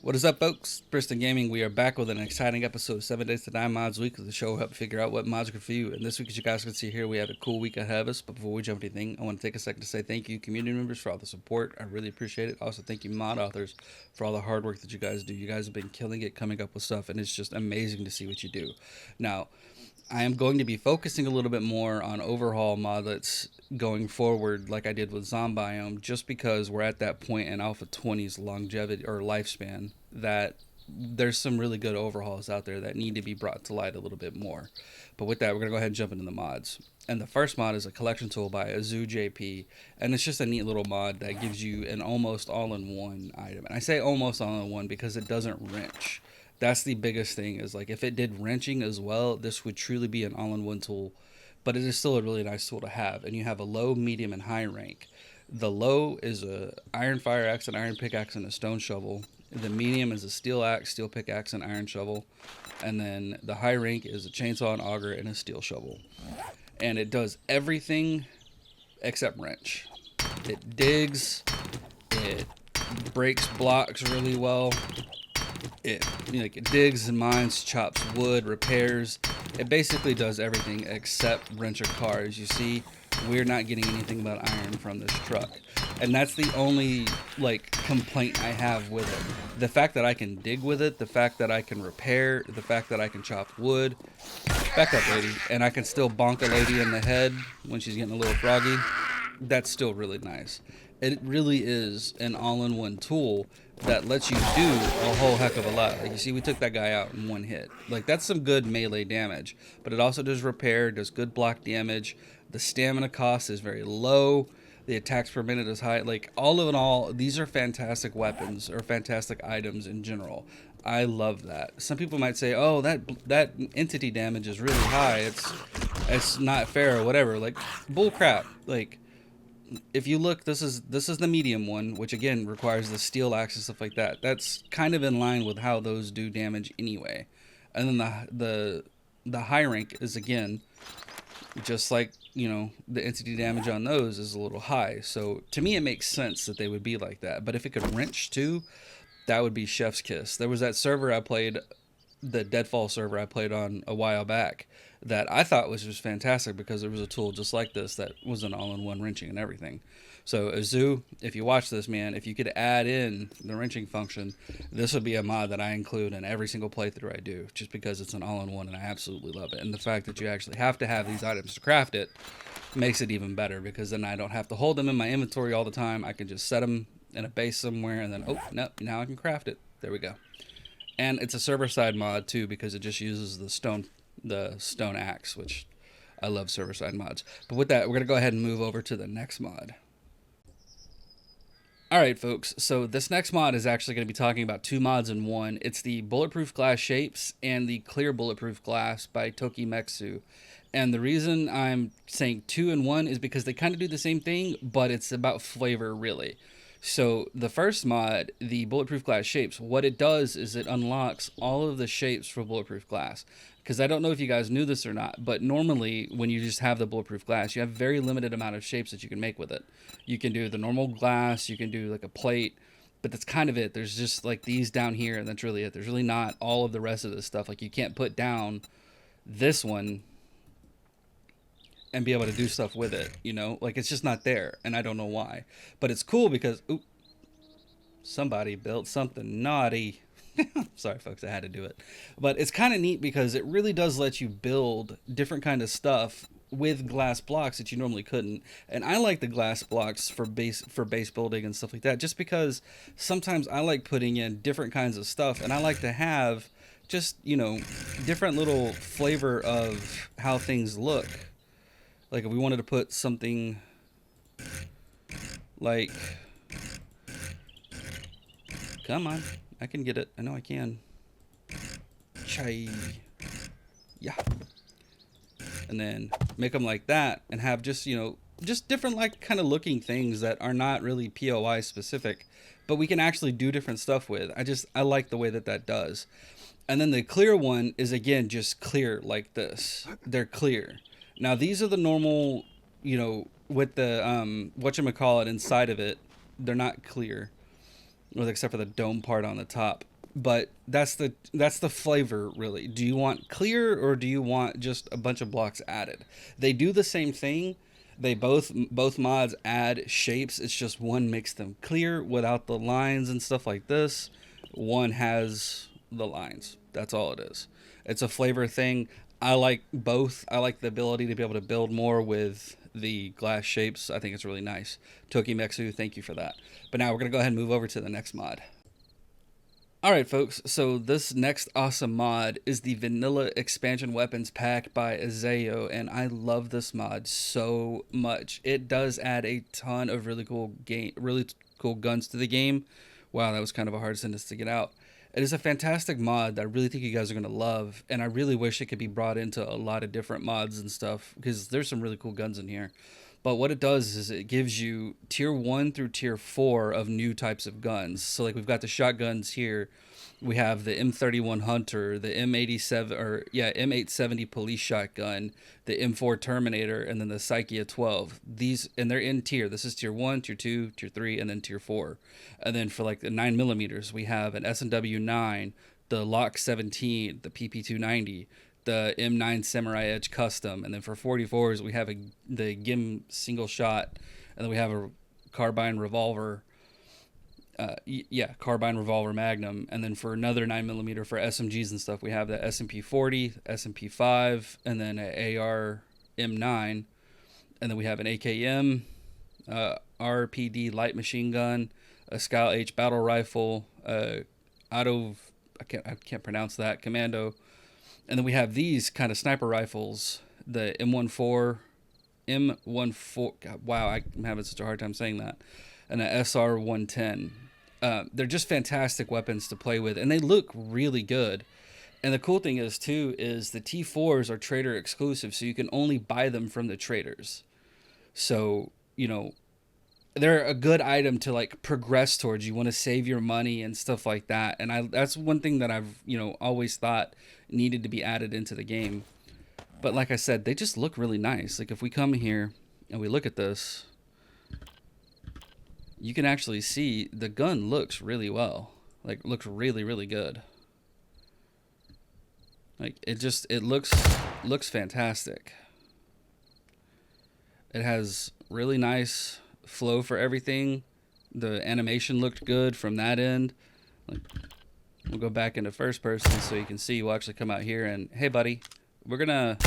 What is up, folks? Bristol Gaming. We are back with an exciting episode of 7 Days to Die Mods Week. The show will help figure out what mods are good for you. And this week, as you guys can see here, we have a cool week ahead of us. But before we jump into anything, I want to take a second to say thank you, community members, for all the support. I really appreciate it. Also, thank you, mod authors, for all the hard work that you guys do. You guys have been killing it, coming up with stuff, and it's just amazing to see what you do. Now, I am going to be focusing a little bit more on overhaul modlets going forward, like I did with Zombiome, just because we're at that point in Alpha 20's longevity or lifespan that there's some really good overhauls out there that need to be brought to light a little bit more. But with that, we're going to go ahead and jump into the mods. And the first mod is a collection tool by A20, and it's just a neat little mod that gives you an almost all-in-one item. And I say almost all-in-one because it doesn't wrench. That's the biggest thing, is like if it did wrenching as well, this would truly be an all-in-one tool. But it is still a really nice tool to have. And you have a low, medium, and high rank. The low is a iron fire axe, an iron pickaxe, and a stone shovel. The medium is a steel axe, steel pickaxe, and iron shovel. And then the high rank is a chainsaw, an auger, and a steel shovel. And it does everything except wrench. It digs, it breaks blocks really well. It digs and mines, chops wood, repairs. It basically does everything except wrench a car. As you see, we're not getting anything about iron from this truck. And that's the only complaint I have with it. The fact that I can dig with it, the fact that I can repair, the fact that I can chop wood. Back up, lady. And I can still bonk a lady in the head when she's getting a little froggy. That's still really nice. It really is an all-in-one tool that lets you do a whole heck of a lot. Like you see, we took that guy out in one hit. Like, that's some good melee damage. But it also does repair, does good block damage. The stamina cost is very low. The attacks per minute is high. Like, all in all, these are fantastic weapons, or fantastic items in general. I love that. Some people might say, oh, that entity damage is really high. It's not fair or whatever. Like, bull crap. Like, if you look, this is the medium one, which again requires the steel axe and stuff like that. That's kind of in line with how those do damage anyway. And then the high rank is, again, just like, you know, the entity damage on those is a little high. So to me, it makes sense that they would be like that. But if it could wrench too, that would be chef's kiss. There was that server I played, the Deadfall server I played on a while back, that I thought was just fantastic because there was a tool just like this that was an all-in-one wrenching and everything. So Azu, if you watch this, man, if you could add in the wrenching function, this would be a mod that I include in every single playthrough I do, just because it's an all-in-one and I absolutely love it. And the fact that you actually have to have these items to craft it makes it even better, because then I don't have to hold them in my inventory all the time. I can just set them in a base somewhere and then, oh, no, now I can craft it. There we go. And it's a server side mod too, because it just uses the stone axe, which I love server side mods. But with that, we're going to go ahead and move over to the next mod. Alright, folks, so this next mod is actually going to be talking about two mods in one. It's the Bulletproof Glass Shapes and the Clear Bulletproof Glass by Tokimexu. And the reason I'm saying two in one is because they kind of do the same thing, but it's about flavor, really. So the first mod, the Bulletproof Glass Shapes, what it does is it unlocks all of the shapes for Bulletproof Glass. Because I don't know if you guys knew this or not, but normally when you just have the Bulletproof Glass, you have very limited amount of shapes that you can make with it. You can do the normal glass, you can do like a plate, but that's kind of it. There's just like these down here, and that's really it. There's really not all of the rest of this stuff. Like, you can't put down this one and be able to do stuff with it, you know? Like, it's just not there, and I don't know why. But it's cool because, ooh, somebody built something naughty. Sorry, folks, I had to do it. But it's kind of neat because it really does let you build different kind of stuff with glass blocks that you normally couldn't. And I like the glass blocks for base building and stuff like that, just because sometimes I like putting in different kinds of stuff, and I like to have just, you know, different little flavor of how things look. Like, if we wanted to put something like, come on, I can get it. I know I can. Chai. Yeah. And then make them like that and have just, you know, just different like kind of looking things that are not really POI specific, but we can actually do different stuff with. I like the way that does. And then the clear one is, again, just clear like this. They're clear. Now, these are the normal, you know, with the, whatchamacallit inside of it. They're not clear, except for the dome part on the top. but that's the flavor really. Do you want clear or do you want just a bunch of blocks added? They do the same thing. They both mods add shapes. It's just one makes them clear without the lines and stuff like this. One has the lines. That's all it is. It's a flavor thing. I like both. I like the ability to be able to build more with the glass shapes. I think it's really nice. Tokimexu, thank you for that. But now we're going to go ahead and move over to the next mod. Alright folks, so this next awesome mod is the Vanilla Expansion Weapons Pack by Azeo, and I love this mod so much. It does add a ton of really cool guns to the game. Wow, that was kind of a hard sentence to get out. It is a fantastic mod that I really think you guys are going to love, and I really wish it could be brought into a lot of different mods and stuff, because there's some really cool guns in here. But what it does is it gives you tier 1 through tier 4 of new types of guns. So like we've got the shotguns here. We have the M31 Hunter, the M870 Police Shotgun, the M4 Terminator, and then the Psyche 12. These, and they're in tier. This is tier 1, tier 2, tier 3, and then tier 4. And then for like the 9mm, we have an S&W 9, the Lock 17, the PP290, the M9 Samurai Edge Custom, and then for 44s we have the GIM single shot, and then we have a carbine revolver, carbine revolver Magnum, and then for another 9mm for SMGs and stuff we have the SMP 40, SMP 5, and then an AR M9, and then we have an AKM, RPD light machine gun, a Scout H battle rifle, I can't pronounce that, commando. And then we have these kind of sniper rifles, the M14, God, wow, I'm having such a hard time saying that, and the SR-110. They're just fantastic weapons to play with, and they look really good. And the cool thing is, too, is the T4s are trader exclusive, so you can only buy them from the traders. So, you know, they're a good item to like progress towards. You want to save your money and stuff like that. And that's one thing that I've, always thought needed to be added into the game. But like I said, they just look really nice. Like if we come here and we look at this, you can actually see the gun looks really well. Like looks really, really good. Like it looks fantastic. It has really nice flow for everything. The animation looked good from that end. Like, we'll go back into first person so you can see. We'll actually come out here and, hey buddy, we're gonna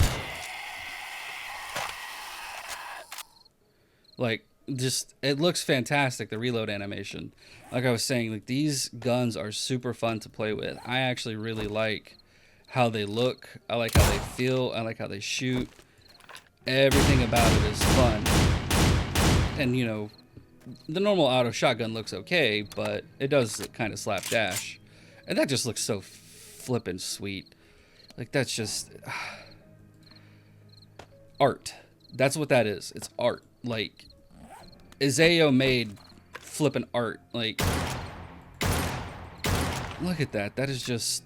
like just, it looks fantastic, the reload animation. Like I was saying, like these guns are super fun to play with. I actually really like how they look. I like how they feel. I like how they shoot. Everything about it is fun. And the normal auto shotgun looks okay, but it does kind of slapdash, and that just looks so flippin' sweet. Like that's just art. That's what that is. It's art. Like Azeo made flippin' art. Like look at that. That is just,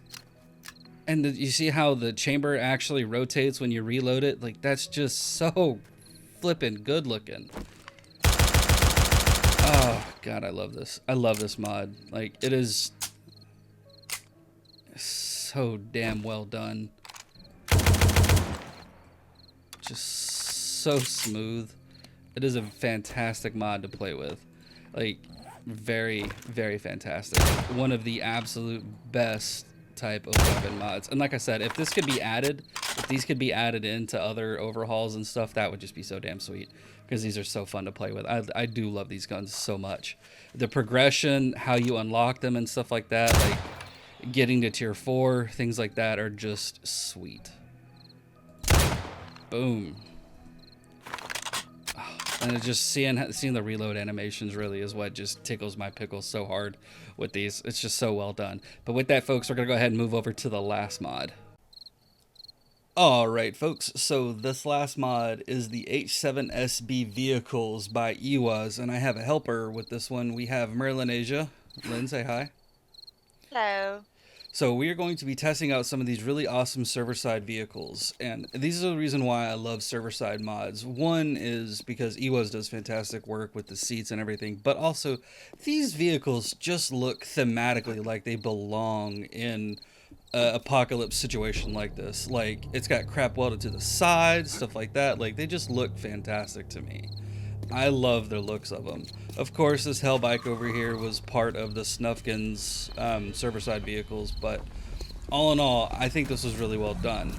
and you see how the chamber actually rotates when you reload it. Like that's just so flippin' good looking. Oh god, I love this. I love this mod. Like it is so damn well done. Just so smooth. It is a fantastic mod to play with. Like very, very fantastic. One of the absolute best type of weapon mods. And like I said, if these could be added into other overhauls and stuff, that would just be so damn sweet, because these are so fun to play with. I do love these guns so much. The progression, how you unlock them and stuff like that, like getting to tier 4, things like that are just sweet. Boom. And it just seeing the reload animations really is what just tickles my pickles so hard with these. It's just so well done. But with that, folks, we're going to go ahead and move over to the last mod. Alright folks, so this last mod is the H7SB Vehicles by Iwas, and I have a helper with this one. We have Merlin Asia. Lynn, say hi. Hello. So we are going to be testing out some of these really awesome server-side vehicles, and these are the reason why I love server-side mods. One is because EWAS does fantastic work with the seats and everything, but also these vehicles just look thematically like they belong in an apocalypse situation like this. Like, it's got crap welded to the side, stuff like that. Like, they just look fantastic to me. I love the looks of them. Of course, this Hell bike over here was part of the Snufkin's server-side vehicles, but all in all, I think this was really well done.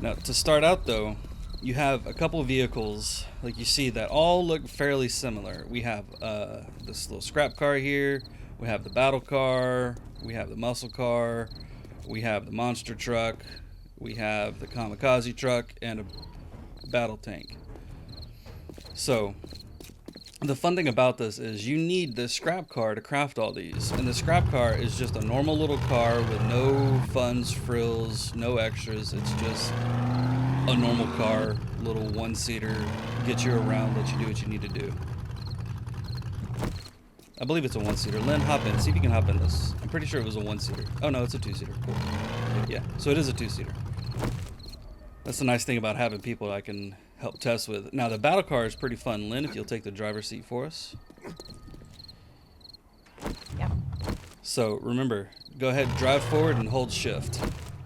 Now, to start out though, you have a couple of vehicles, like you see, that all look fairly similar. We have this little scrap car here, we have the battle car, we have the muscle car, we have the monster truck, we have the kamikaze truck, and a battle tank. So, the fun thing about this is you need this scrap car to craft all these. And the scrap car is just a normal little car with no funds, frills, no extras. It's just a normal car, little one-seater, get you around, let you do what you need to do. I believe it's a one-seater. Lynn, hop in. See if you can hop in this. I'm pretty sure it was a one-seater. Oh, no, it's a two-seater. Cool. Yeah, so it is a two-seater. That's the nice thing about having people I can help test with. Now, the battle car is pretty fun. Lynn, if you'll take the driver's seat for us. Yep. So, remember, go ahead, drive forward, and hold shift.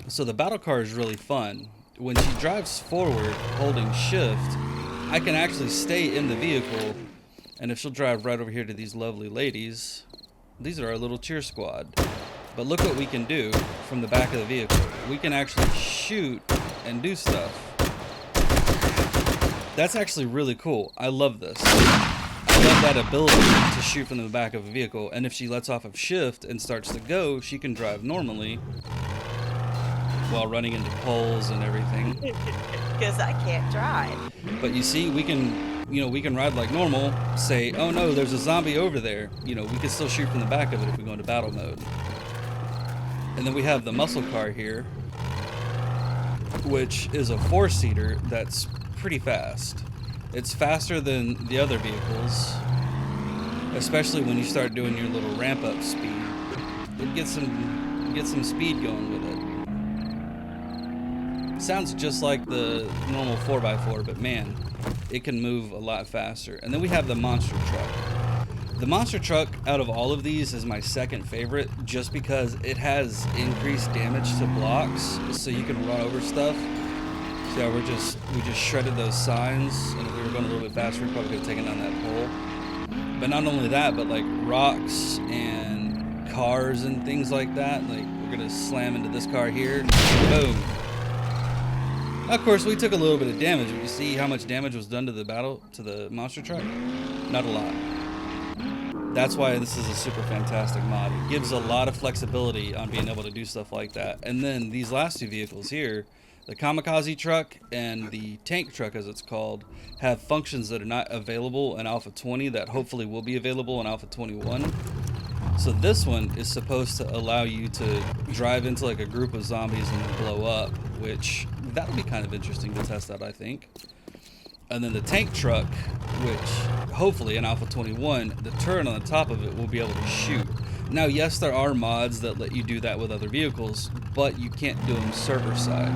So, the battle car is really fun. When she drives forward, holding shift, I can actually stay in the vehicle. And if she'll drive right over here to these lovely ladies, these are our little cheer squad. But look what we can do from the back of the vehicle. We can actually shoot and do stuff. That's actually really cool. I love this. I love that ability to shoot from the back of a vehicle. And if she lets off of shift and starts to go, she can drive normally while running into poles and everything. Because I can't drive. But you see, we can, we can ride like normal. Say, oh no, there's a zombie over there. We can still shoot from the back of it if we go into battle mode. And then we have the muscle car here, which is a four-seater that's pretty fast. It's faster than the other vehicles, especially when you start doing your little ramp-up speed. It gets some speed going with it. Sounds just like the normal 4x4, but man, it can move a lot faster. And then we have the monster truck. The monster truck, out of all of these, is my second favorite, just because it has increased damage to blocks, so you can run over stuff. So yeah, we just shredded those signs, and if we were going a little bit faster, we probably could have taken down that pole. But not only that, but like rocks and cars and things like that. Like, we're gonna slam into this car here. Boom. Of course, we took a little bit of damage. But you see how much damage was done to the monster truck? Not a lot. That's why this is a super fantastic mod. It gives a lot of flexibility on being able to do stuff like that. And then these last two vehicles here, the kamikaze truck and the tank truck, as it's called, have functions that are not available in Alpha 20 that hopefully will be available in Alpha 21. So this one is supposed to allow you to drive into like a group of zombies and then blow up, which that'll be kind of interesting to test out, I think. And then the tank truck, which hopefully in Alpha 21, the turret on the top of it will be able to shoot. Now, yes, there are mods that let you do that with other vehicles, but you can't do them server side,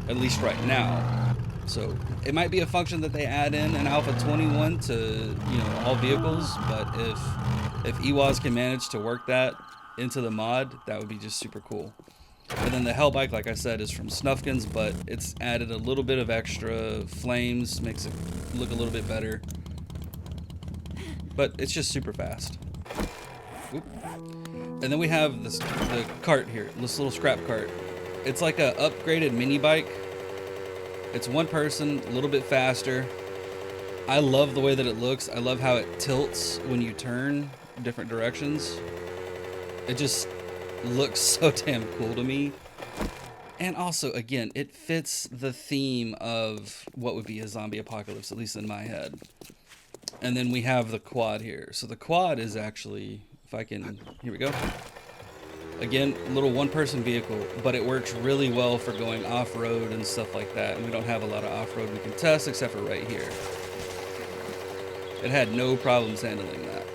at least right now. So it might be a function that they add in Alpha 21 to, all vehicles, but if EWAS can manage to work that into the mod, that would be just super cool. And then the Hell bike, like I said, is from Snufkin's, but it's added a little bit of extra flames, makes it look a little bit better. But it's just super fast. Oop. And then we have the cart here, this little scrap cart. It's like a upgraded mini bike. It's one person, a little bit faster. I love the way that it looks. I love how it tilts when you turn different directions. It just looks so damn cool to me. And also, again, it fits the theme of what would be a zombie apocalypse, at least in my head. And then we have the quad here. So the quad is actually, if I can, here we go. Again, a little one-person vehicle, but it works really well for going off-road and stuff like that. And we don't have a lot of off-road we can test except for right here. It had no problems handling that.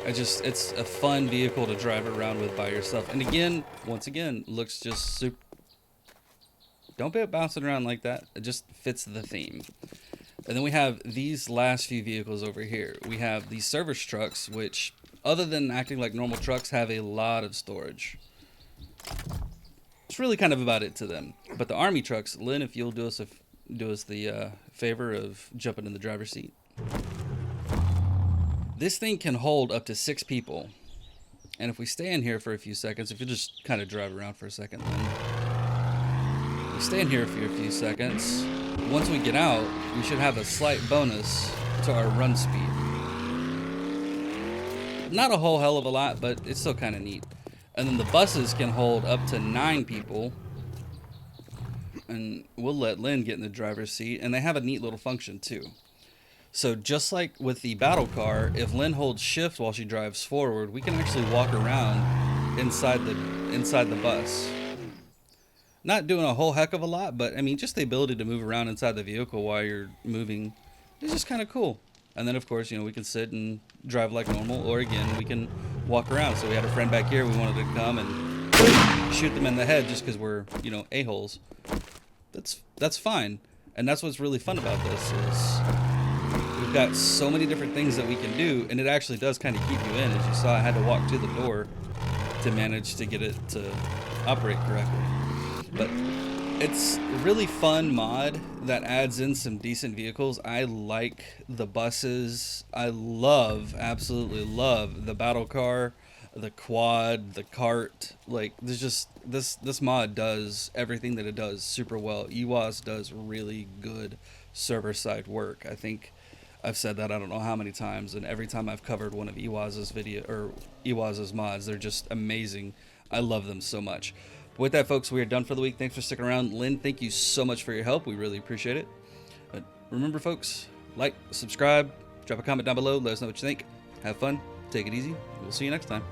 It's a fun vehicle to drive around with by yourself. And again, once again, looks just super. Don't be bouncing around like that. It just fits the theme. And then we have these last few vehicles over here. We have these service trucks, which, other than acting like normal trucks, have a lot of storage. It's really kind of about it to them. But the army trucks, Lynn, if you'll do us the favor of jumping in the driver's seat. This thing can hold up to 6 people. And if we stay in here for a few seconds, if you just kind of drive around for a second, Lynn. We stay in here for a few seconds. Once we get out, we should have a slight bonus to our run speed. Not a whole hell of a lot, but it's still kind of neat. And then the buses can hold up to 9 people. And we'll let Lynn get in the driver's seat. And they have a neat little function too. So just like with the battle car, if Lynn holds shift while she drives forward, we can actually walk around inside the bus. Not doing a whole heck of a lot, but I mean, just the ability to move around inside the vehicle while you're moving is just kind of cool. And then of course, you know, we can sit and drive like normal, or again, we can walk around. So we had a friend back here, we wanted to come and shoot them in the head just because we're, you know, a-holes. That's fine. And that's what's really fun about this is we've got so many different things that we can do, and it actually does kind of keep you in. As you saw, I had to walk to the door to manage to get it to operate correctly. But it's a really fun mod that adds in some decent vehicles. I like the buses. I absolutely love the battle car, the quad, the cart. Like, there's just this mod does everything that it does super well. EWAS does really good server side work. I think I've said that I don't know how many times, and every time I've covered one of EWAS's mods, they're just amazing. I love them so much. With that, folks, we are done for the week. Thanks for sticking around. Lynn, thank you so much for your help. We really appreciate it. But remember, folks, like, subscribe, drop a comment down below. Let us know what you think. Have fun. Take it easy. We'll see you next time.